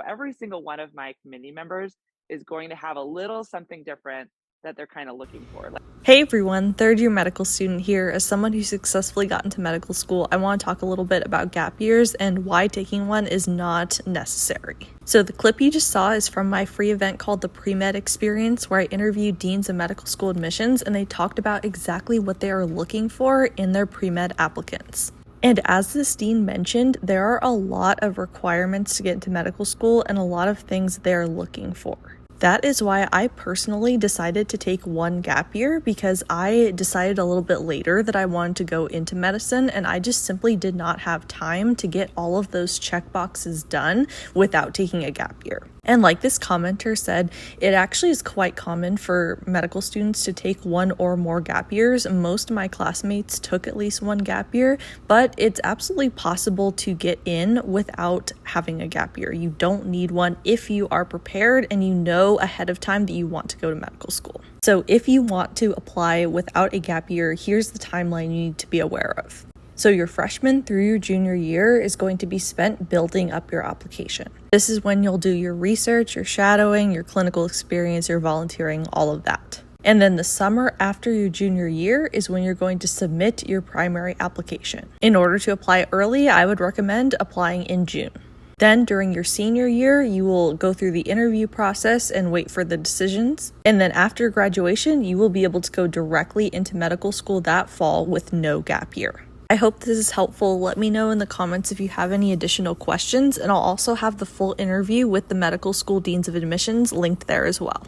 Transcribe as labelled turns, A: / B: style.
A: every single one of my committee members is going to have a little something different that they're kind of looking for.
B: Hey everyone, third year medical student here. As someone who successfully got into medical school, I want to talk a little bit about gap years and why taking one is not necessary. So the clip you just saw is from my free event called the Pre-Med Experience, where I interviewed deans of medical school admissions and they talked about exactly what they are looking for in their pre-med applicants. And as this dean mentioned, there are a lot of requirements to get into medical school and a lot of things they're looking for. That is why I personally decided to take one gap year, because I decided a little bit later that I wanted to go into medicine and I just simply did not have time to get all of those check boxes done without taking a gap year. And like this commenter said, it actually is quite common for medical students to take one or more gap years. Most of my classmates took at least one gap year, but it's absolutely possible to get in without having a gap year. You don't need one if you are prepared and you know ahead of time that you want to go to medical school. So if you want to apply without a gap year, here's the timeline you need to be aware of. So your freshman through your junior year is going to be spent building up your application. This is when you'll do your research, your shadowing, your clinical experience, your volunteering, all of that. And then the summer after your junior year is when you're going to submit your primary application. In order to apply early, I would recommend applying in June. Then during your senior year, you will go through the interview process and wait for the decisions. And then after graduation, you will be able to go directly into medical school that fall with no gap year. I hope this is helpful. Let me know in the comments if you have any additional questions, and I'll also have the full interview with the medical school deans of admissions linked there as well.